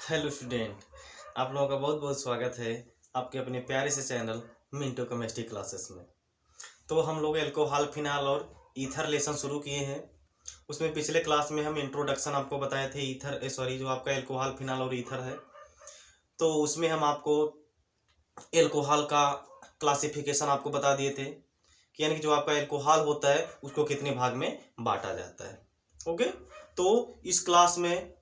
Hello student, आप लोगों का बहुत बहुत स्वागत है आपके अपने प्यारे से चैनल मिंटो केमिस्ट्री क्लासेस में। तो हम लोग एल्कोहल, फिनाल और ईथर लेसन शुरू किए हैं। उसमें पिछले क्लास में हम इंट्रोडक्शन आपको बताए थे जो आपका एल्कोहल, फिनाल और ईथर है। तो उसमें हम आपको एल्कोहल का क्लासिफिकेशन आपको बता दिए थे कि यानी कि जो आपका एल्कोहल होता है उसको कितने भाग में बांटा जाता है। ओके, तो इस क्लास में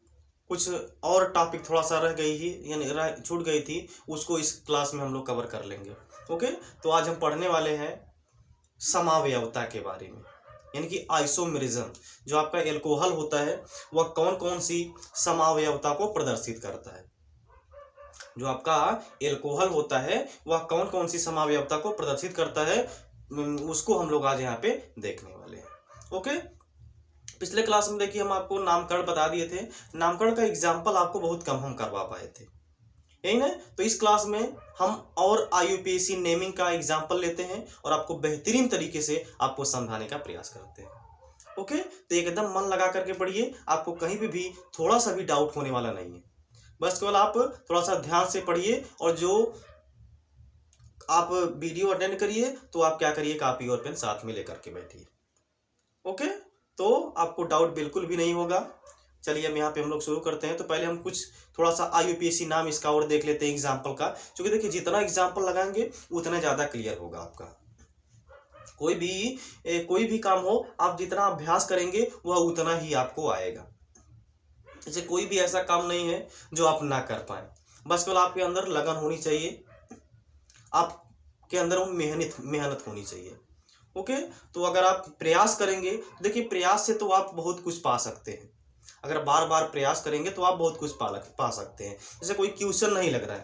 कुछ और टॉपिक थोड़ा सा रह गई ही यानी छूट गई थी, उसको इस क्लास में हम लोग कवर कर लेंगे। ओके, तो आज हम पढ़ने वाले हैं समावयवता के बारे में, यानी कि आइसोमेरिज्म। जो आपका एल्कोहल होता है वह कौन कौन सी समावयवता को प्रदर्शित करता है। जो आपका एल्कोहल होता है वह कौन कौन सी समावयवता को प्रदर्शित करता है, उसको हम लोग आज यहाँ पे देखने वाले हैं। ओके, पिछले क्लास में देखिए हम आपको नामकरण बता दिए थे। नामकरण का एग्जाम्पल आपको बहुत कम हम करवा पाए थे, यही ना। तो इस क्लास में हम और IUPAC नेमिंग का एग्जाम्पल लेते हैं और आपको बेहतरीन तरीके से आपको समझाने का प्रयास करते हैं। ओके, तो एकदम मन लगा करके पढ़िए, आपको कहीं भी थोड़ा सा भी डाउट होने वाला नहीं है। बस केवल आप थोड़ा सा ध्यान से पढ़िए और जो आप वीडियो अटेंड करिए तो आप क्या करिए, कॉपी और पेन साथ में लेकर के बैठिए। ओके, तो आपको डाउट बिल्कुल भी नहीं होगा। चलिए हम यहाँ पे हम लोग शुरू करते हैं। तो पहले हम कुछ थोड़ा सा IUPAC नाम इसका और देख लेते हैं एग्जाम्पल का, क्योंकि देखिए जितना एग्जाम्पल लगाएंगे उतना ज़्यादा क्लियर होगा आपका। कोई भी काम हो, आप जितना अभ्यास करेंगे वह उतना ही आपको आएगा। जैसे कोई भी ऐसा काम नहीं है जो आप ना कर पाए, बस केवल आपके अंदर लगन होनी चाहिए, आपके अंदर वो मेहनत होनी चाहिए। ओके, तो अगर आप प्रयास करेंगे, देखिए प्रयास से तो आप बहुत कुछ पा सकते हैं। अगर बार बार प्रयास करेंगे तो आप बहुत कुछ पा सकते हैं। जैसे कोई क्वेश्चन नहीं लग रहा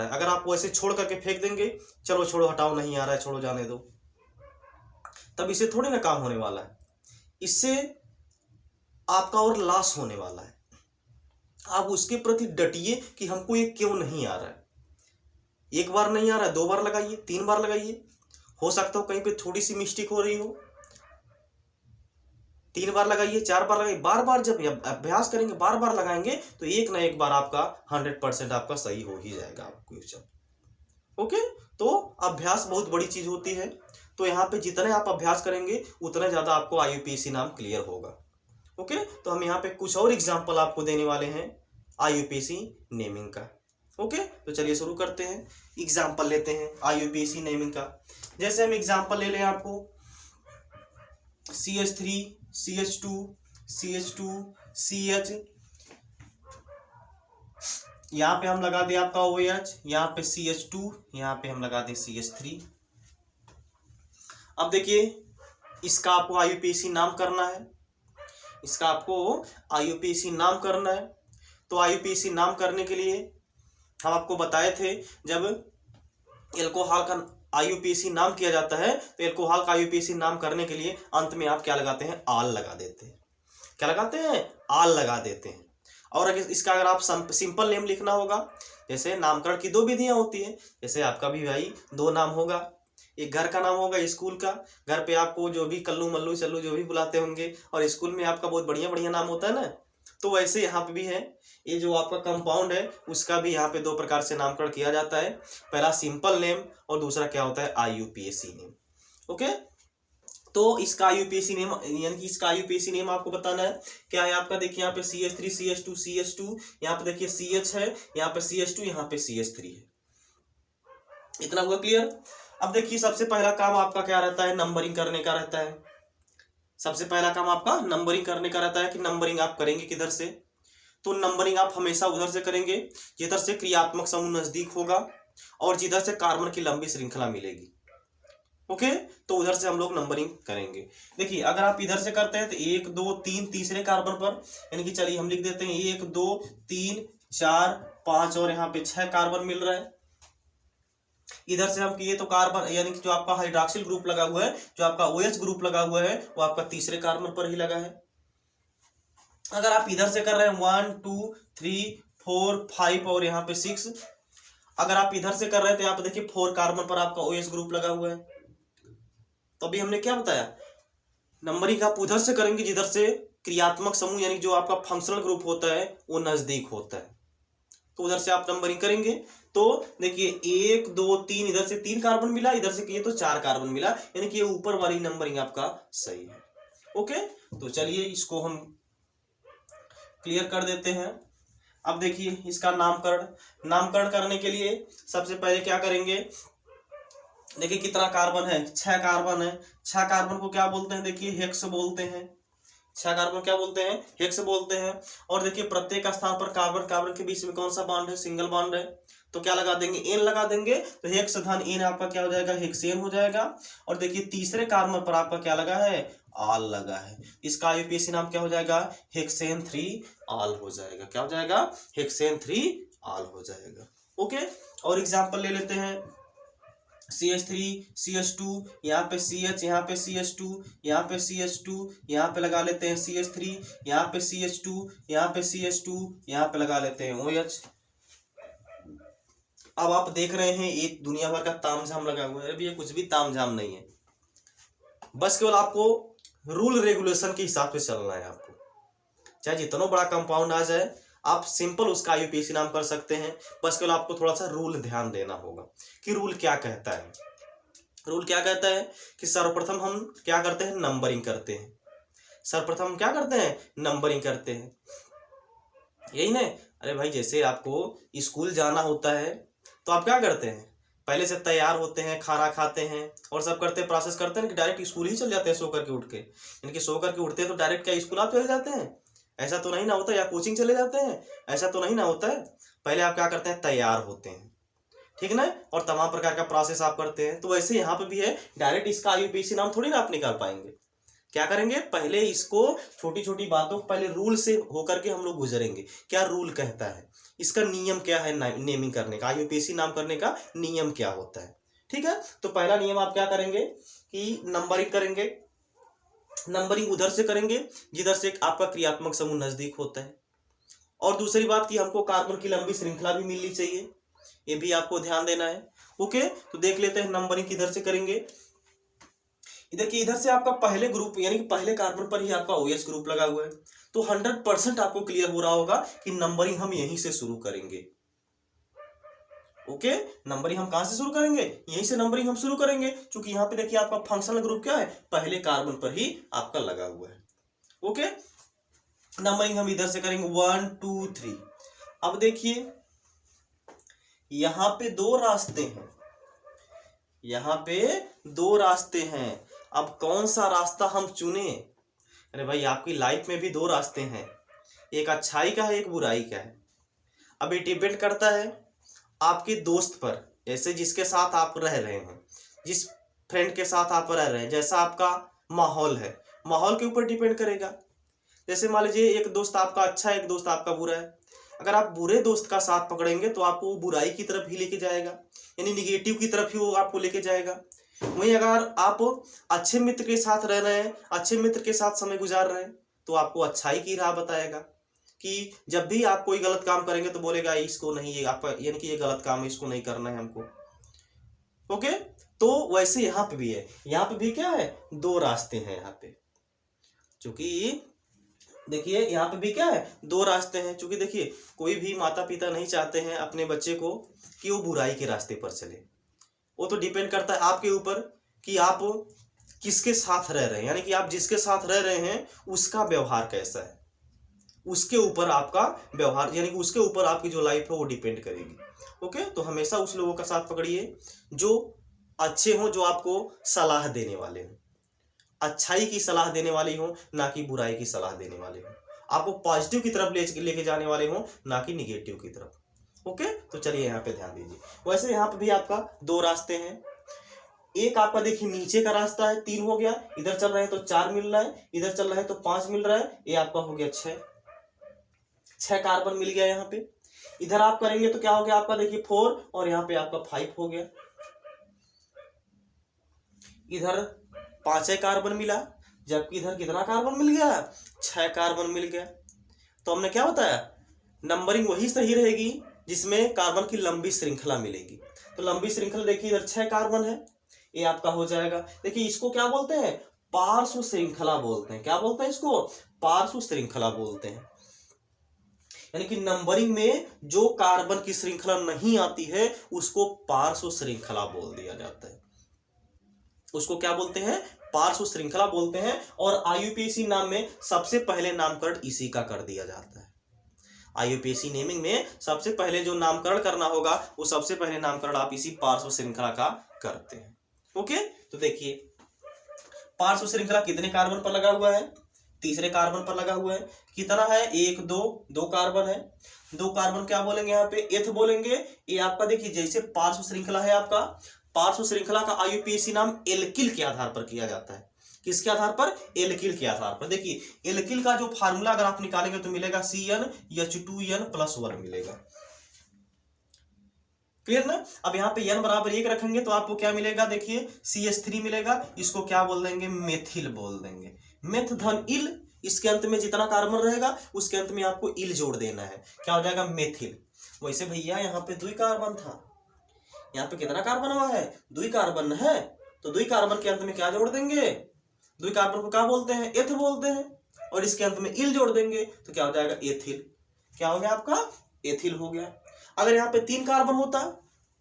है, अगर आप वैसे छोड़ करके फेंक देंगे, चलो छोड़ो, हटाओ, नहीं आ रहा है, छोड़ो, जाने दो, तब इससे थोड़ी ना काम होने वाला है। इससे आपका और लॉस होने वाला है। आप उसके प्रति डटिए कि हमको ये क्यों नहीं आ रहा है। एक बार नहीं आ रहा है, 2 बार लगाइए, 3 बार लगाइए, हो सकता हो कहीं पे थोड़ी सी मिस्टेक हो रही हो, 3 बार लगाइए, 4 बार लगाइए। बार बार जब अभ्यास करेंगे, बार बार लगाएंगे, तो एक ना एक बार आपका 100% आपका सही हो ही जाएगा क्वेश्चन। ओके, तो अभ्यास बहुत बड़ी चीज होती है। तो यहाँ पे जितने आप अभ्यास करेंगे उतना ज्यादा आपको IUPAC नाम क्लियर होगा। ओके, तो हम यहाँ पे कुछ और एग्जाम्पल आपको देने वाले हैं IUPAC नेमिंग का। ओके, तो चलिए शुरू करते हैं, एग्जाम्पल लेते हैं IUPAC नेमिंग का। जैसे हम एग्जाम्पल ले लें आपको CH3 CH2 CH2 CH, यहाँ पे हम लगा दें आपका OH, यहाँ पे CH2, यहाँ पे हम लगा दें CH3। अब देखिए इसका आपको IUPAC नाम करना है, तो IUPAC नाम करने के लिए हम आपको बताए थे, जब एल्कोहल का IUPAC नाम किया जाता है तो एल्कोहल का IUPAC नाम करने के लिए अंत में आप क्या लगाते हैं, आल लगा देते हैं। क्या लगाते हैं, आल लगा देते हैं। और अगर इसका अगर आप सिंपल नेम लिखना होगा, जैसे नामकरण की 2 विधियां होती है। जैसे आपका भी भाई 2 नाम होगा, एक घर का नाम होगा, स्कूल का। घर पे आपको जो भी कल्लू मल्लू चल्लू जो भी बुलाते होंगे, और स्कूल में आपका बहुत बढ़िया बढ़िया नाम होता है ना। तो वैसे यहाँ पे भी है, ये जो आपका कंपाउंड है उसका भी यहाँ पे 2 प्रकार से नामकरण किया जाता है। पहला सिंपल नेम और दूसरा क्या होता है, IUPAC नेम। ओके, तो इसका IUPAC नेम यानी कि इसका IUPAC नेम आपको बताना है क्या है आपका। देखिए यहाँ पे CH3 CH2 CH2, यहाँ पे देखिए CH है, यहाँ पे CH2, यहाँ पे CH3 है। इतना हुआ क्लियर। अब देखिए सबसे पहला काम आपका क्या रहता है, नंबरिंग करने का रहता है। सबसे पहला काम आपका नंबरिंग करने का रहता है कि नंबरिंग आप करेंगे किधर से। तो नंबरिंग आप हमेशा उधर से करेंगे जिधर से क्रियात्मक समूह नजदीक होगा और जिधर से कार्बन की लंबी श्रृंखला मिलेगी। ओके, तो उधर से हम लोग नंबरिंग करेंगे। देखिए अगर आप इधर से करते हैं तो 1 2 3 तीसरे कार्बन पर, यानी कि चलिए हम लिख देते हैं 1 2 3 4 5 और यहाँ पे 6 कार्बन मिल रहा है। इधर से हम किए तो कार्बन यानी कि जो आपका हाइड्रॉक्सिल ग्रुप लगा हुआ है, जो आपका OH ग्रुप लगा हुआ है, वो आपका तीसरे कार्बन पर ही लगा है। अगर आप इधर से कर रहे हैं 1 2 3 4 5 और यहाँ पे 6, अगर आप इधर से कर रहे हैं तो यहाँ पे देखिए 4 कार्बन पर आपका OH ग्रुप लगा हुआ है। तो अभी हमने क्या बताया, नंबरिंग आप उधर से करेंगे जिधर से क्रियात्मक समूह यानी जो आपका फंक्शनल ग्रुप होता है वो नजदीक होता है। तो उधर से आप नंबरिंग करेंगे तो देखिए 1 2 3, इधर से 3 कार्बन मिला, इधर से किए तो 4 कार्बन मिला, यानी कि ये ऊपर वाली नंबरिंग आपका सही है। ओके, तो चलिए इसको हम क्लियर कर देते हैं। अब देखिए इसका नामकरण करने के लिए सबसे पहले क्या करेंगे, देखिए कितना कार्बन है, 6 कार्बन है। 6 कार्बन को क्या बोलते हैं, देखिए हेक्स बोलते हैं। 6 कार्बन क्या बोलते हैं, हेक्स बोलते हैं। और देखिए प्रत्येक स्थान पर कार्बन के बीच में कौन सा बॉन्ड है, सिंगल बॉन्ड है, तो क्या लगा देंगे, एन लगा देंगे। तो हेक्स धन एन आपका क्या हो जाएगा, हेक्सेन हो जाएगा। और देखिए तीसरे कार्बन पर आपका क्या लगा है, आल लगा है। इसका आईयूपीएसी नाम क्या हो जाएगा, हेक्सेन 3 आल हो जाएगा। क्या हो जाएगा, हेक्सेन 3 आल हो जाएगा। ओके, और एग्जाम्पल ले लेते हैं, CH3 CH2, यहाँ पे CH, यहाँ पे CH2, यहाँ पे CH2, यहाँ पे लगा लेते हैं CH3, यहाँ पे CH2, यहाँ पे CH2, यहाँ पे लगा लेते हैं OH। अब आप देख रहे हैं एक दुनिया भर का तामझाम लगा हुआ है। अभी ये कुछ भी तामझाम नहीं है, बस केवल आपको रूल रेगुलेशन के हिसाब से चलना है। आपको चाहे जितना बड़ा कंपाउंड आ जाए, आप सिंपल उसका आईयूपीएसी नाम कर सकते हैं। बस केवल आपको थोड़ा सा रूल ध्यान देना होगा कि रूल क्या कहता है। रूल क्या कहता है कि सर्वप्रथम हम क्या करते हैं, नंबरिंग करते हैं। सर्वप्रथम क्या करते हैं, नंबरिंग करते हैं, यही ना। अरे भाई जैसे आपको स्कूल जाना होता है तो आप क्या करते हैं, पहले से तैयार होते हैं, खाना खाते हैं और सब करते हैं, प्रोसेस करते हैं कि डायरेक्ट स्कूल ही चल जाते हैं सो करके उठ के। यानी कि सो करके उठते हैं तो डायरेक्ट क्या स्कूल आप चले जाते हैं, ऐसा तो नहीं ना होता, या कोचिंग चले जाते हैं, ऐसा तो नहीं ना होता है। पहले आप क्या करते हैं, तैयार होते हैं, ठीक ना, और तमाम प्रकार का प्रोसेस आप करते हैं। तो वैसे यहाँ पे भी है, डायरेक्ट इसका आईयूपीएसी नाम थोड़ी ना आप निकाल पाएंगे। क्या करेंगे, पहले इसको छोटी छोटी बातों को पहले रूल से होकर के हम लोग गुजरेंगे। क्या रूल कहता है, इसका नियम क्या है, नेमिंग करने का, आईयूपीएसी नाम करने का नियम क्या होता है। ठीक है, तो पहला नियम आप क्या करेंगे कि नंबरिंग करेंगे। नंबरिंग उधर से करेंगे जिधर से आपका क्रियात्मक समूह नजदीक होता है। और दूसरी बात कि हमको कार्बन की लंबी श्रृंखला भी मिलनी चाहिए, ये भी आपको ध्यान देना है। ओके, तो देख लेते हैं नंबरिंग किधर से करेंगे। इधर की इधर से आपका पहले ग्रुप यानी कि पहले कार्बन पर ही आपका OH ग्रुप लगा हुआ है, तो 100% आपको क्लियर हो रहा होगा कि नंबरिंग हम यहीं से शुरू करेंगे। ओके, नंबरिंग हम कहां से शुरू करेंगे, यहीं से नंबरिंग हम शुरू करेंगे, क्योंकि यहाँ पे देखिए आपका फंक्शनल ग्रुप क्या है, पहले कार्बन पर ही आपका लगा हुआ है। ओके, नंबरिंग हम इधर से करेंगे 1 2 3। अब देखिए यहाँ पे 2 रास्ते हैं, यहाँ पे 2 रास्ते हैं। अब कौन सा रास्ता हम चुने, अरे भाई आपकी लाइफ में भी 2 रास्ते हैं, एक अच्छाई का है, एक बुराई का है। अब ये डिपेंड करता है आपके दोस्त पर, जैसे जिसके साथ आप रह रहे हैं, जिस फ्रेंड के साथ आप रह रहे हैं, जैसा आपका माहौल है, माहौल के ऊपर डिपेंड करेगा। जैसे मान लीजिए एक दोस्त आपका अच्छा है, एक दोस्त आपका बुरा है। अगर आप बुरे दोस्त का साथ पकड़ेंगे तो आपको बुराई की तरफ ही लेके जाएगा, यानी निगेटिव की तरफ ही वो आपको लेके जाएगा। वहीं अगर आप अच्छे मित्र के साथ रह रहे हैं, अच्छे मित्र के साथ समय गुजार रहे हैं, तो आपको अच्छाई की राह बताएगा कि जब भी आप कोई गलत काम करेंगे तो बोलेगा इसको नहीं, ये आपका यानी कि ये गलत काम है, इसको नहीं करना है हमको। ओके, तो वैसे यहाँ पे भी है, यहाँ पे भी क्या है, 2 रास्ते हैं यहाँ पे। चूंकि देखिए यहाँ पे भी क्या है, 2 रास्ते हैं। चूंकि देखिए कोई भी माता पिता नहीं चाहते हैं अपने बच्चे को कि वो बुराई के रास्ते पर चले। वो तो डिपेंड करता है आपके ऊपर कि आप किसके साथ रह रहे हैं, यानी कि आप जिसके साथ रह रहे हैं उसका व्यवहार कैसा है, उसके ऊपर आपका व्यवहार यानी कि उसके ऊपर आपकी जो लाइफ है वो डिपेंड करेगी। ओके, तो हमेशा उस लोगों का साथ पकड़िए जो अच्छे हों, जो आपको सलाह देने वाले हों, अच्छाई की सलाह देने वाली हो, ना कि बुराई की सलाह देने वाले हो, आपको पॉजिटिव की तरफ लेके जाने वाले हो, ना कि निगेटिव की तरफ। ओके, तो चलिए यहाँ पे ध्यान दीजिए। वैसे यहाँ पे भी आपका 2 रास्ते हैं। एक आपका देखिए नीचे का रास्ता है, 3 हो गया, इधर चल रहे हैं तो 4 मिल रहा है, इधर चल रहा है तो 5 मिल रहा है, ये आपका हो गया 6 कार्बन मिल गया यहाँ पे। इधर आप करेंगे तो क्या हो गया आपका, देखिए 4 और यहाँ पे आपका 5 हो गया। इधर 5 कार्बन मिला, जबकि इधर कितना कार्बन मिल गया, 6 कार्बन मिल गया। तो हमने क्या बताया, नंबरिंग वही सही रहेगी जिसमें कार्बन की लंबी श्रृंखला मिलेगी। तो लंबी श्रृंखला देखिए इधर 6 कार्बन है, ये आपका हो जाएगा। देखिए इसको क्या बोलते हैं, पार्श्व श्रृंखला बोलते हैं। क्या बोलते हैं इसको? पार्श्व श्रृंखला बोलते हैं। यानी कि नंबरिंग में जो कार्बन की श्रृंखला नहीं आती है उसको पार्श्व श्रृंखला बोल दिया जाता है। उसको क्या बोलते हैं? पार्श्व श्रृंखला बोलते हैं। और आईयूपीएसी नाम में सबसे पहले नामकरण इसी का कर दिया जाता है। आईयूपीएसी नेमिंग में सबसे पहले जो नामकरण करना होगा वो सबसे पहले नामकरण आप इसी पार्श्व श्रृंखला का करते हैं। ओके, तो देखिए पार्श्व श्रृंखला कितने कार्बन पर लगा हुआ है? तीसरे कार्बन पर लगा हुआ है। कितना है? 1 2 2 कार्बन है। 2 कार्बन क्या बोलेंगे यहाँ पे? एथ बोलेंगे। ये आपका देखिए जैसे पार्श्व श्रृंखला है आपका, पार्श्व श्रृंखला का आईयूपीएसी नाम एल्किल के आधार पर किया जाता है। किसके आधार पर? एल्किल के आधार पर। देखिए एल्किल का जो फार्मूला अगर आप निकालेंगे तो मिलेगा CnH2n+1 मिलेगा। क्लियर ना? अब यहाँ पे n बराबर 1 रखेंगे तो आपको क्या मिलेगा? देखिए CH3 मिलेगा। इसको क्या बोल देंगे? मेथिल बोल देंगे। मेथ धन इल, इसके अंत में जितना कार्बन रहेगा उसके अंत में आपको इल जोड़ देना है। क्या हो जाएगा? मेथिल। वैसे भैया यहाँ पे 2 कार्बन था, यहाँ पे कितना कार्बन हुआ है? 2 कार्बन है। तो 2 कार्बन के अंत में क्या जोड़ देंगे? 2 कार्बन को क्या बोलते हैं? एथ बोलते हैं। और इसके अंत में इल जोड़ देंगे तो क्या हो जाएगा? एथिल। क्या हो गया आपका? एथिल हो गया। अगर यहाँ पे 3 कार्बन होता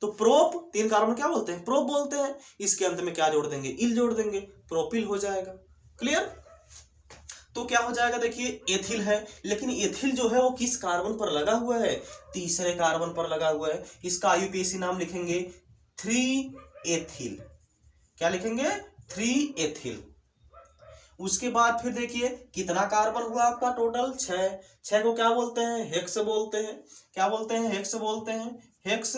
तो प्रोप, 3 कार्बन क्या बोलते हैं? प्रोप बोलते हैं। इसके अंत में क्या जोड़ देंगे? इल जोड़ देंगे, प्रोपिल हो जाएगा। क्लियर? तो क्या हो जाएगा? देखिए एथिल है, लेकिन एथिल जो है वो किस कार्बन पर लगा हुआ है? तीसरे कार्बन पर लगा हुआ है। इसका आईयूपीएसी नाम लिखेंगे 3 एथिल। क्या लिखेंगे? 3 एथिल। उसके बाद फिर देखिए कितना कार्बन हुआ आपका? टोटल 6। 6 को क्या बोलते हैं? हेक्स बोलते हैं। क्या बोलते हैं? हेक्स बोलते हैं, हेक्स।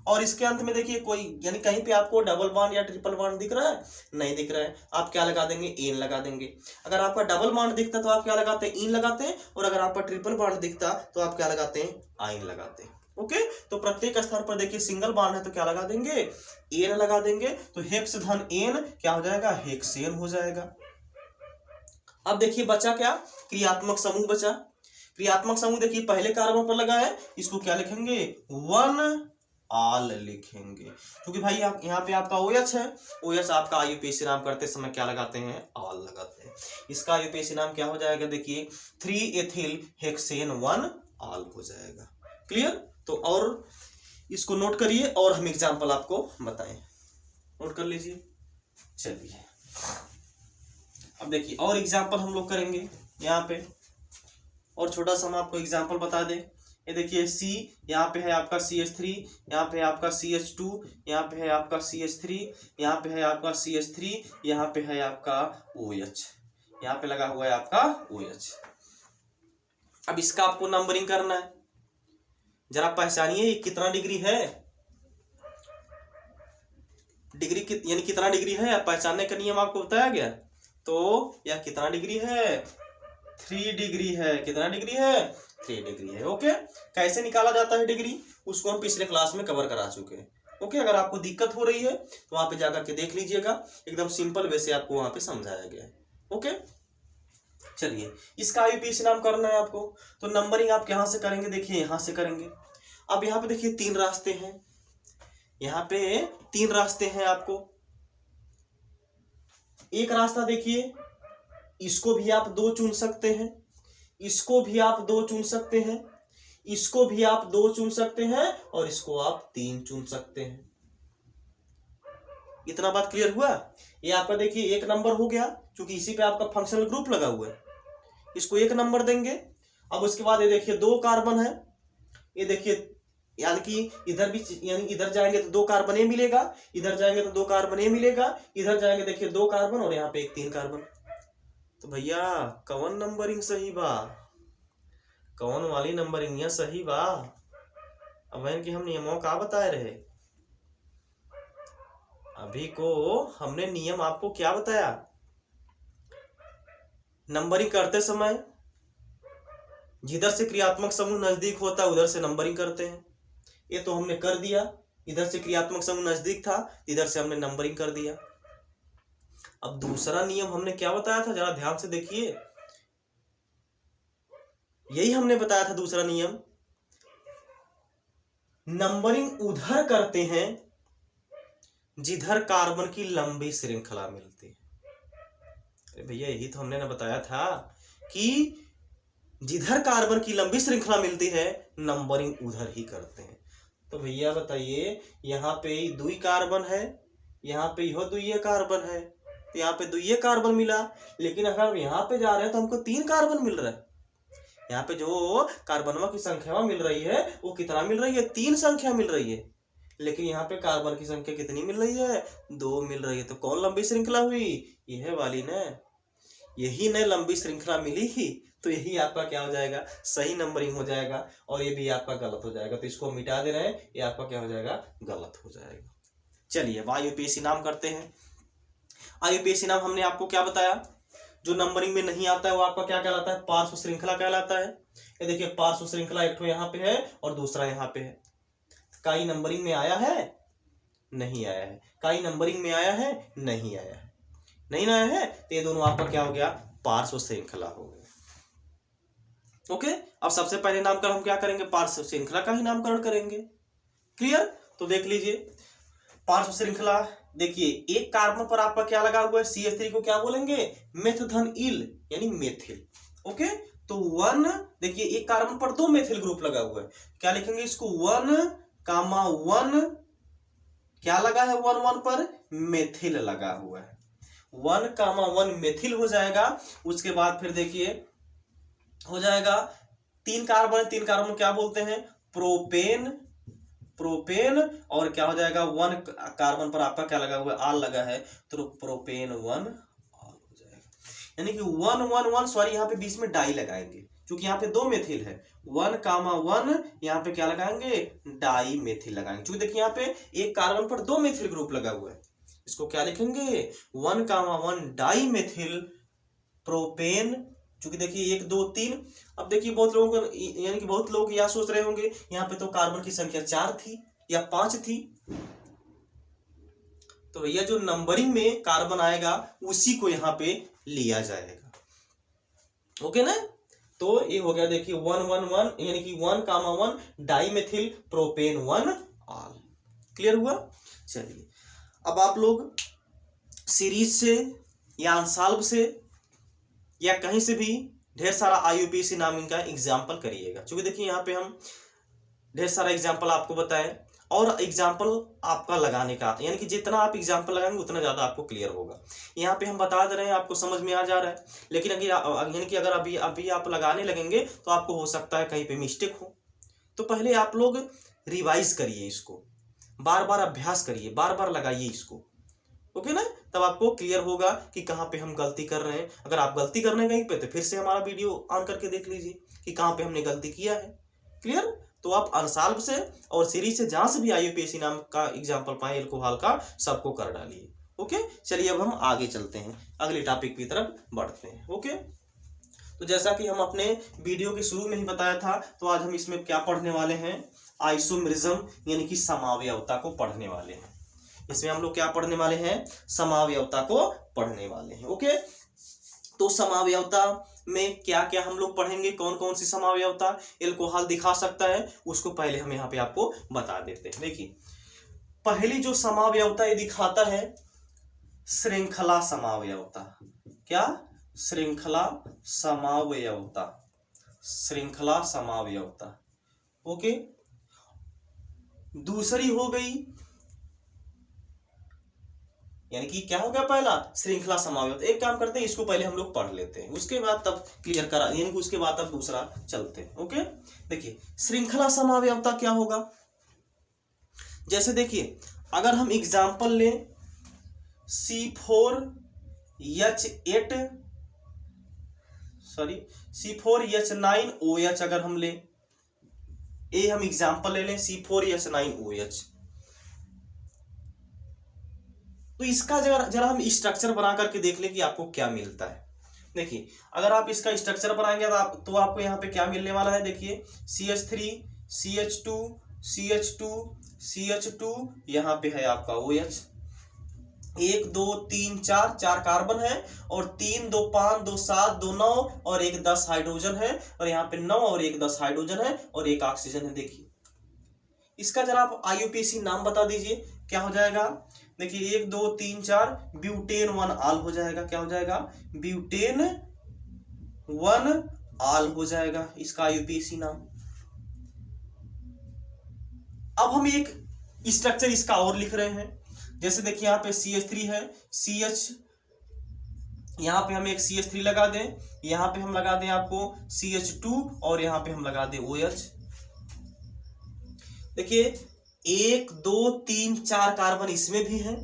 और इसके अंत में देखिए कोई, यानी कहीं पे आपको डबल बॉन्ड या ट्रिपल बॉन्ड दिख रहा है? नहीं दिख रहा है। आप क्या लगा देंगे? एन लगा देंगे। अगर आपका डबल बॉन्ड दिखता तो आप क्या लगाते हैं? इन लगाते हैं। और अगर आपका ट्रिपल बॉन्ड दिखता तो आप क्या लगाते हैं? आइन लगाते हैं। ओके, तो प्रत्येक स्थान पर देखिए सिंगल बॉन्ड है तो क्या लगा देंगे? एन लगा देंगे। तो हेक्स धन एन क्या हो जाएगा? हेक्सेन हो जाएगा। अब देखिए बचा क्या? क्रियात्मक समूह बचा। क्रियात्मक समूह देखिए पहले कार्बन पर लगा है, इसको क्या लिखेंगे? 1 आल लिखेंगे। क्योंकि भाई यहाँ पे आपका OH है, OH आपका आईयूपीएसी नाम करते समय क्या लगाते हैं? आल लगाते हैं। इसका आईयूपीएसी नाम क्या हो जाएगा? देखिए 3 एथिल हेक्सेन 1 आल हो जाएगा। क्लियर? तो और इसको नोट करिए और हम एग्जाम्पल आपको बताएं। नोट कर लीजिए। चलिए अब देखिए और एग्जाम्पल हम लोग करेंगे यहाँ पे, और छोटा सा हम आपको एग्जाम्पल बता दें। ये देखिए C, यहाँ पे है आपका CH3, यहाँ पे है आपका CH2, यहाँ पे है आपका CH3, यहाँ पे है आपका CH3, यहाँ पे है आपका OH, यहाँ पे लगा हुआ है आपका OH। अब इसका आपको नंबरिंग करना है। जरा पहचानिए कितना डिग्री है, डिग्री यानी कितना डिग्री है, पहचानने का नियम आपको बताया गया। तो यह कितना डिग्री है? 3 डिग्री है। कितना डिग्री है? 3 डिग्री है। ओके, कैसे निकाला जाता है डिग्री उसको हम पिछले क्लास में कवर करा चुके हैं। ओके, अगर आपको दिक्कत हो रही है तो वहां पे जाकर के देख लीजिएगा, एकदम सिंपल वे से आपको वहां पे समझाया गया है। ओके, चलिए इसका आईयूपीएसी नाम करना है आपको। तो नंबरिंग आप कहाँ से करेंगे? देखिए यहाँ से करेंगे। अब यहाँ पे देखिए 3 रास्ते हैं, यहाँ पे 3 रास्ते हैं आपको। एक रास्ता देखिए, इसको भी आप 2 चुन सकते हैं, इसको भी आप 2 चुन सकते हैं, इसको भी आप 2 चुन सकते हैं, और इसको आप 3 चुन सकते हैं। इतना बात क्लियर हुआ? ये आपका देखिए 1 नंबर हो गया, क्योंकि इसी पे आपका फंक्शनल ग्रुप लगा हुआ है, इसको 1 नंबर देंगे। अब उसके बाद ये देखिए 2 कार्बन है, ये देखिए यानी कि इधर भी, यानी इधर जाएंगे तो 2 कार्बन ए मिलेगा, इधर जाएंगे तो 2 कार्बन ए मिलेगा, इधर जाएंगे देखिए 2 कार्बन और यहाँ पे एक 3 कार्बन। तो भैया कौन नंबरिंग सही बा? कौन वाली नंबरिंग यह सही बा? अब इनके हम नियमों का बताए रहे, अभी को हमने नियम आपको क्या बताया? नंबरिंग करते समय जिधर से क्रियात्मक समूह नजदीक होता है उधर से नंबरिंग करते हैं। ये तो हमने कर दिया, इधर से क्रियात्मक समूह नजदीक था, इधर से हमने नंबरिंग कर दिया। अब दूसरा नियम हमने क्या बताया था, जरा ध्यान से देखिए। यही हमने बताया था दूसरा नियम, नंबरिंग उधर करते हैं जिधर कार्बन की लंबी श्रृंखला मिलती है। अरे भैया यही तो हमने ना बताया था कि जिधर कार्बन की लंबी श्रृंखला मिलती है नंबरिंग उधर ही करते हैं। तो भैया बताइए, यहाँ पे दुई कार्बन है, यहाँ पे यह दुई कार्बन है, तो यहाँ पे दुई कार्बन मिला, लेकिन अगर हम यहाँ पे जा रहे हैं तो हमको 3 कार्बन मिल रहा है। यहाँ पे जो कार्बनों की संख्या मिल रही है वो कितना मिल रही है, 3 संख्या मिल रही है, लेकिन यहाँ पे कार्बन की संख्या कितनी मिल रही है, 2 मिल रही है। तो कौन लंबी श्रृंखला हुई, यह वाली न, यही न लंबी श्रृंखला मिली ही, तो यही आपका क्या हो जाएगा, सही नंबरिंग हो जाएगा, और ये भी आपका गलत हो जाएगा। तो इसको मिटा दे रहे हैं, ये आपका क्या हो जाएगा, गलत हो जाएगा। चलिए अब IUPAC नाम करते हैं। IUPAC नाम हमने आपको क्या बताया, जो नंबरिंग में नहीं आता है वो आपका क्या कहलाता है, पार्श्व श्रृंखला कहलाता है। ये देखिए पार्श्व श्रृंखला एक तो यहाँ पे है और दूसरा यहाँ पे है। काई नंबरिंग में आया है, नहीं आया है। काई नंबरिंग में आया है, नहीं आया है। नहीं आया है तो ये दोनों आपका क्या हो गया, पार्श्व श्रृंखला हो गया। ओके, अब सबसे पहले नामकरण हम क्या करेंगे, पार्श्व श्रृंखला का ही नामकरण करेंगे। क्लियर, तो देख लीजिए पार्श्व श्रृंखला। देखिए एक कार्बन पर आपका क्या लगा हुआ है, CH3 को क्या बोलेंगे, मेथधन-इल यानी मेथिल। ओके, तो 1, देखिए एक कार्बन पर 2 मेथिल ग्रुप लगा हुआ है, क्या लिखेंगे इसको, 1,1 क्या लगा है, 1,1 पर मेथिल लगा हुआ है, 1,1 मेथिल हो जाएगा। उसके बाद फिर देखिए हो जाएगा 3 कार्बन, 3 कार्बन क्या बोलते हैं, प्रोपेन, प्रोपेन, और क्या हो जाएगा 1 कार्बन पर आपका क्या लगा हुआ है, आल लगा है, तो प्रोपेन 1 आल हो जाएगा। यानी कि 1,1,1 सॉरी यहाँ पे बीच में डाई लगाएंगे, क्योंकि यहाँ पे 2 मेथिल है, 1,1 यहाँ पे क्या लगाएंगे, डाई मेथिल लगाएंगे। क्योंकि देखिए यहाँ पे एक कार्बन पर 2 मेथिल ग्रुप लगा हुआ है, इसको क्या लिखेंगे, 1,1 डाई मेथिल प्रोपेन। क्योंकि देखिए 1 2 3, अब देखिए बहुत लोगों को, यानी कि बहुत लोग यह सोच रहे होंगे यहाँ पे तो कार्बन की संख्या 4 थी या 5 थी, तो भैया जो नंबरिंग में कार्बन आएगा उसी को यहाँ पे लिया जाएगा। ओके ना, तो ये हो गया देखिए 1,1,1 यानी कि 1,1 डाई मेथिल प्रोपेन 1 आल। क्लियर हुआ। चलिए अब आप लोग सीरीज से या अंसाल्ब से या कहीं से भी ढेर सारा IUPAC नामिंग का एग्जाम्पल करिएगा। क्योंकि देखिए यहाँ पे हम ढेर सारा एग्जाम्पल आपको बताएं, और एग्जाम्पल आपका लगाने का, यानी कि जितना आप एग्जाम्पल लगाएंगे उतना ज़्यादा आपको क्लियर होगा। यहाँ पे हम बता दे रहे हैं, आपको समझ में आ जा रहा है, लेकिन अगर यानी कि अगर अभी आप लगाने लगेंगे तो आपको हो सकता है कहीं पे मिस्टेक हो। तो पहले आप लोग रिवाइज करिए, इसको बार बार अभ्यास करिए, बार बार लगाइए इसको। ओके ना, तब आपको क्लियर होगा कि कहाँ पे हम गलती कर रहे हैं। अगर आप गलती कर रहे हैं कहीं पे तो फिर से हमारा वीडियो ऑन करके देख लीजिए कि कहाँ पे हमने गलती किया है। क्लियर, तो आप अंसाल्ब से और सीरीज से जहां से भी IUPAC नाम का एग्जाम्पल पाए एल्कोहल का, सबको कर डालिए। ओके, चलिए अब हम आगे चलते हैं, अगले टॉपिक की तरफ बढ़ते हैं। ओके, तो जैसा कि हम अपने वीडियो के शुरू में ही बताया था, तो आज हम इसमें क्या पढ़ने वाले हैं, आइसोमेरिज्म यानी कि समावयवता को पढ़ने वाले हैं। इसमें हम लोग क्या पढ़ने वाले हैं, समावयवता को पढ़ने वाले हैं। ओके, तो समावयवता में क्या क्या हम लोग पढ़ेंगे, कौन कौन सी समावयवता एल्कोहल दिखा सकता है, उसको पहले हम यहाँ पे आपको बता देते हैं। देखिए पहली जो समावयवता ये दिखाता है, श्रृंखला समावयवता। क्या, श्रृंखला समावयवता, श्रृंखला समावयवता। ओके, दूसरी हो गई, यानी कि क्या हो गया, पहला श्रृंखला समावयवता। एक काम करते हैं, इसको पहले हम लोग पढ़ लेते हैं, उसके बाद तब क्लियर करा, यानी कि उसके बाद तब दूसरा चलते हैं। ओके, देखिए श्रृंखला समावयवता क्या होगा, जैसे देखिए अगर हम एग्जाम्पल लें C4H9OH, अगर हम लें, ये हम एग्जाम्पल ले लें C4H9OH, तो इसका जरा हम स्ट्रक्चर बना करके देख लें कि आपको क्या मिलता है। देखिए अगर आप इसका स्ट्रक्चर बनाएंगे तो आपको यहाँ पे क्या मिलने वाला है, देखिए CH3 CH2 CH2 CH2, यहाँ पे है आपका OH, 1 2 3 4 कार्बन है, और 3 2 5 2 7 2 9 और 1 10 हाइड्रोजन है, और यहाँ पे 9 और 1 10 हाइड्रोजन है, और 1 ऑक्सीजन है। देखिए इसका जरा आप आईयूपीएसी नाम बता दीजिए, क्या हो जाएगा? देखिए 1 2 3 4 ब्यूटेन 1 आल हो जाएगा। क्या हो जाएगा? ब्यूटेन 1 आल हो जाएगा इसका आईयूपीएसी नाम। अब हम एक स्ट्रक्चर इसका और लिख रहे हैं, जैसे देखिए यहाँ पे CH3 है, CH, यहाँ पे हम एक CH3 लगा दें, यहाँ पे हम लगा दें आपको CH2 और यहाँ पे हम लगा दें OH। देखिए 1 2 3 4 कार्बन इसमें भी हैं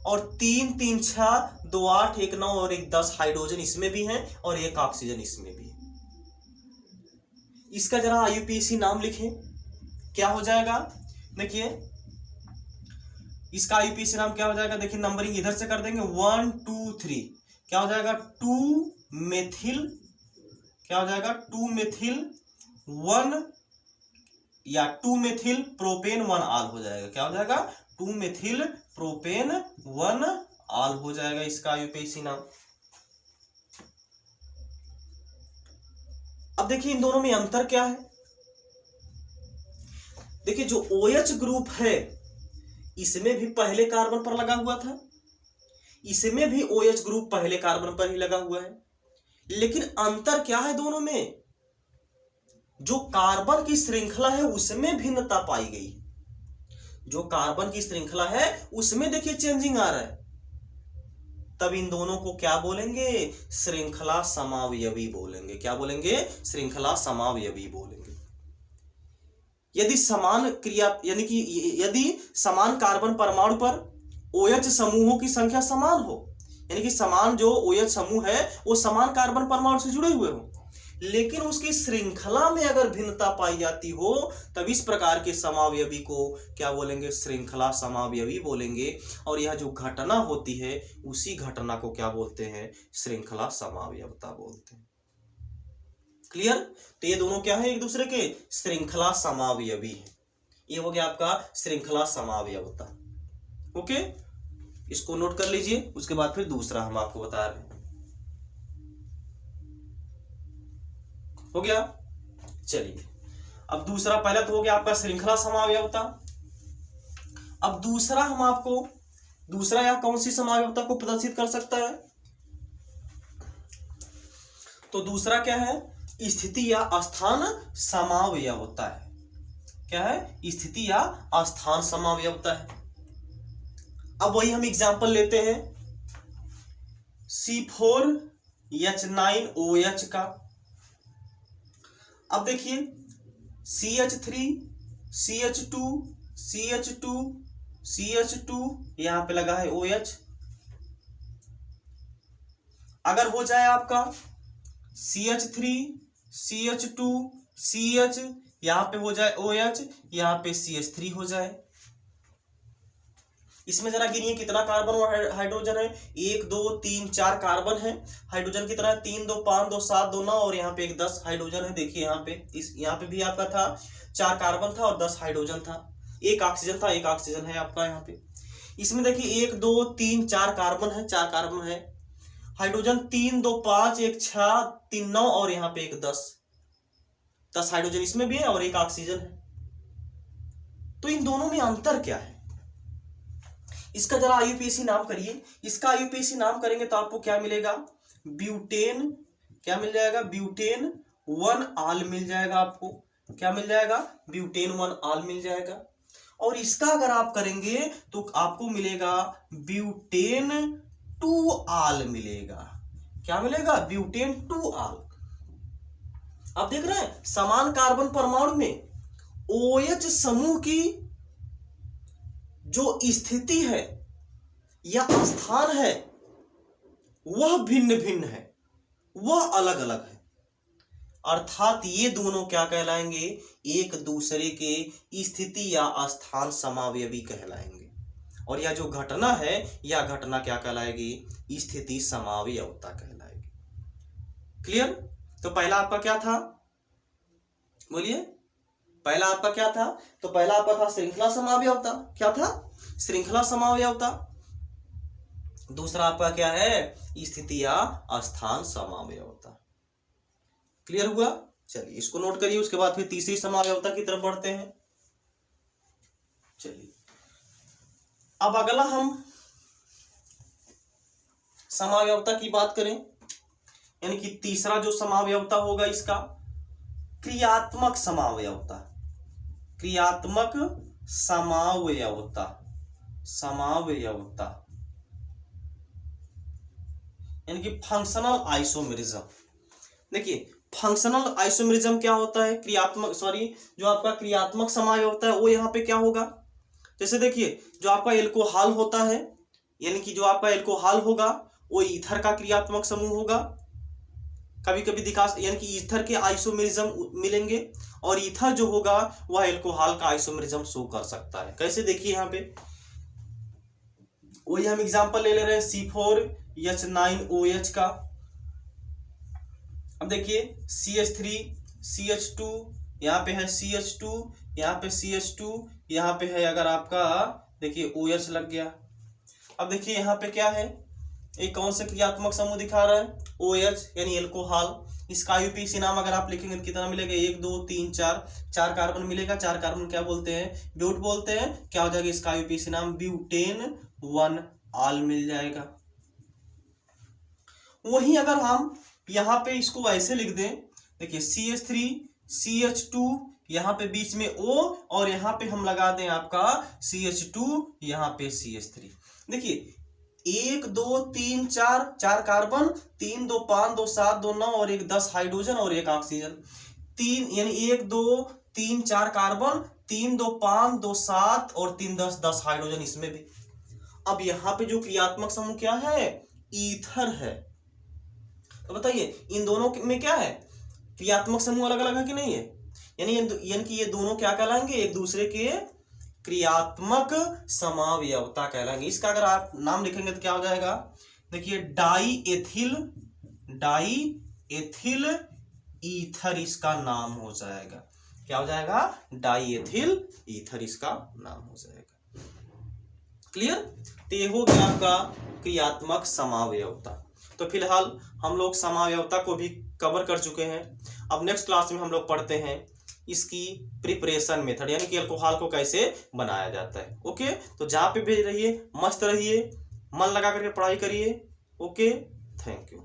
और 3 3 6 2 8 1 9 और 1 10 हाइड्रोजन इसमें भी हैं और 1 ऑक्सीजन इसमें भी है। इसका जरा आईयूपीएसी नाम लिखें, क्या हो जाएगा? देखिए इसका आईयूपीएसी नाम क्या हो जाएगा? देखिए नंबरिंग इधर से कर देंगे 1 2 3, क्या हो जाएगा? 2 मेथिल, क्या हो जाएगा? 2 मेथिल 1 या 2 मेथिल प्रोपेन 1 आल हो जाएगा। क्या हो जाएगा? 2 मेथिल प्रोपेन 1 आल हो जाएगा इसका आईयूपीएसी नाम। अब देखिए इन दोनों में अंतर क्या है? देखिए जो OH ग्रुप है इसमें भी पहले कार्बन पर लगा हुआ था, इसमें भी OH ग्रुप पहले कार्बन पर ही लगा हुआ है, लेकिन अंतर क्या है दोनों में? जो कार्बन की श्रृंखला है उसमें भिन्नता पाई गई। जो कार्बन की श्रृंखला है उसमें देखिए चेंजिंग आ रहा है, तब इन दोनों को क्या बोलेंगे? श्रृंखला समावयवी बोलेंगे। क्या बोलेंगे? श्रृंखला समावयवी बोलेंगे। यदि समान क्रिया यानी कि यदि समान कार्बन परमाणु पर OH समूहों की संख्या समान हो, यानी कि समान जो OH समूह है वो समान कार्बन परमाणु से जुड़े हुए हो, लेकिन उसकी श्रृंखला में अगर भिन्नता पाई जाती हो तब इस प्रकार के समावयवी को क्या बोलेंगे? श्रृंखला समावयवी बोलेंगे। और यह जो घटना होती है उसी घटना को क्या बोलते हैं? श्रृंखला समावयवता बोलते हैं। क्लियर? तो ये दोनों क्या है? एक दूसरे के श्रृंखला समावयवी है। ये हो गया आपका श्रृंखला समावयवता। ओके, इसको नोट कर लीजिए, उसके बाद फिर दूसरा हम आपको बता रहे हैं। हो गया? चलिए अब दूसरा, पहला तो हो गया आपका श्रृंखला समावयवता। अब दूसरा हम आपको, दूसरा यह कौन सी समावयवता को प्रदर्शित कर सकता है? तो दूसरा क्या है? स्थिति या स्थान समावयवता है। क्या है? स्थिति या स्थान समावयवता है। अब वही हम एग्जांपल लेते हैं C4H9OH का। अब देखिए CH3 CH2 CH2 CH2 यहां पे लगा है OH। अगर हो जाए आपका CH3 CH2 CH, यहां पे हो जाए OH, यहां पे CH3 हो जाए। इसमें जरा गिनिए कितना कार्बन और हाइड्रोजन है? 1 2 3 4 कार्बन है। हाइड्रोजन कितना है? 3 2 5 2 7 2 9 और यहाँ पे एक 10 हाइड्रोजन है। देखिए यहाँ पे यहाँ पे भी आपका था 4 कार्बन था और 10 हाइड्रोजन था, 1 ऑक्सीजन था, 1 ऑक्सीजन है आपका यहाँ पे। इसमें देखिए 1 2 3 4 कार्बन है, 4 कार्बन है। हाइड्रोजन 3 2 5 1 6 3 9 और यहाँ पे एक 10 हाइड्रोजन इसमें भी है और 1 ऑक्सीजन है। तो इन दोनों में अंतर क्या है? इसका जरा आईयूपीएसी नाम करिए। इसका आईयूपीएसी नाम करेंगे तो आपको क्या मिलेगा? ब्यूटेन, क्या मिल जाएगा? ब्यूटेन 1 आल मिल जाएगा आपको। क्या मिल जाएगा? ब्यूटेन 1 आल मिल जाएगा। और इसका अगर आप करेंगे तो आपको मिलेगा ब्यूटेन 2 आल मिलेगा। क्या मिलेगा? ब्यूटेन 2 आल। आप देख रहे हैं समान कार्बन परमाणु में OH समूह की जो स्थिति है या स्थान है वह भिन्न भिन्न है, वह अलग अलग है। अर्थात ये दोनों क्या कहलाएंगे? एक दूसरे के स्थिति या स्थान समावयवी कहलाएंगे। और यह जो घटना है यह घटना क्या कहलाएगी? स्थिति समावयवता कहलाएगी। क्लियर? तो पहला आपका क्या था? बोलिए, पहला आपका क्या था? तो पहला आपका था श्रृंखला समावयवता। क्या था? श्रृंखला समावयवता। दूसरा आपका क्या है? स्थिति या स्थान समावयवता। क्लियर हुआ? चलिए इसको नोट करिए, उसके बाद फिर तीसरी समावयवता की तरफ बढ़ते हैं। चलिए अब अगला हम समावयवता की बात करें, यानी कि तीसरा जो समावयवता होगा इसका क्रियात्मक समावयवता। क्रियात्मक समावयवता, समावयवता यानी कि फंक्शनल आइसोमेरिज्म। देखिए फंक्शनल आइसोमेरिज्म क्या होता है, जो आपका क्रियात्मक समावयवता है वो यहाँ पे क्या होगा। जैसे देखिए जो आपका एल्कोहल होता है, यानी कि जो आपका एल्कोहल होगा वो ईथर का क्रियात्मक समूह होगा। कभी कभी यानी कि ईथर के आइसोमेरिज्म मिलेंगे और ईथर जो होगा वह एल्कोहल का आइसोमेरिज्म शो कर सकता है। कैसे देखिए यहाँ पे वही हम एग्जांपल ले रहे हैं C4H9OH का। अब देखिए CH3 CH2, यहाँ पे है CH2, यहाँ पे CH2, यहाँ पे है अगर आपका देखिए OH लग गया। अब देखिए यहाँ पे क्या है, एक कौन से क्रियात्मक समूह दिखा रहा है OH यानी एल्कोहल। इसका आईयूपीएसी नाम अगर आप लिखेंगे तो कितना मिलेगा, 1 2 3 4 कार्बन मिलेगा। 4 कार्बन क्या बोलते हैं, ब्यूट बोलते हैं। क्या हो जाएगा इसका आईयूपीएसी नाम, ब्यूटेन 1 आल मिल जाएगा। वहीं अगर हम यहाँ पे इसको ऐसे लिख दें, देखिए CH3 CH2, यहाँ पे बीच में O और यहाँ पे हम लगा दें आपका CH2, यहाँ पे CH3। देखिए 1 2 3 4 कार्बन, 3 2 5 2 7 2 9 और 1 10 हाइड्रोजन और 1 ऑक्सीजन। 3 यानी 1 2 3 4 कार्बन, 3 2 5 2 7 और 3 10 10 हाइड्रोजन इसमें भी। अब यहाँ पे जो क्रियात्मक समूह क्या है, ईथर है। तो बताइए इन दोनों में क्या है, क्रियात्मक समूह अलग अलग है कि नहीं है, यानी कि ये दोनों क्या कहलाएंगे, एक दूसरे के क्रियात्मक समावयवता कहलाएंगे। इसका अगर आप नाम लिखेंगे तो क्या हो जाएगा, देखिए डाई एथिल ईथर इसका नाम हो जाएगा। क्या हो जाएगा, डाई एथिल ईथर इसका नाम हो जाएगा। क्लियर। तो ये हो गया आपका क्रियात्मक समावयवता। तो फिलहाल हम लोग समावयवता को भी कवर कर चुके हैं। अब नेक्स्ट क्लास में हम लोग पढ़ते हैं इसकी प्रिपरेशन मेथड, यानी कि अल्कोहल को कैसे बनाया जाता है। ओके, तो जहाँ पे भी रहिए मस्त रहिए, मन लगा करके पढ़ाई करिए। Okay, thank you.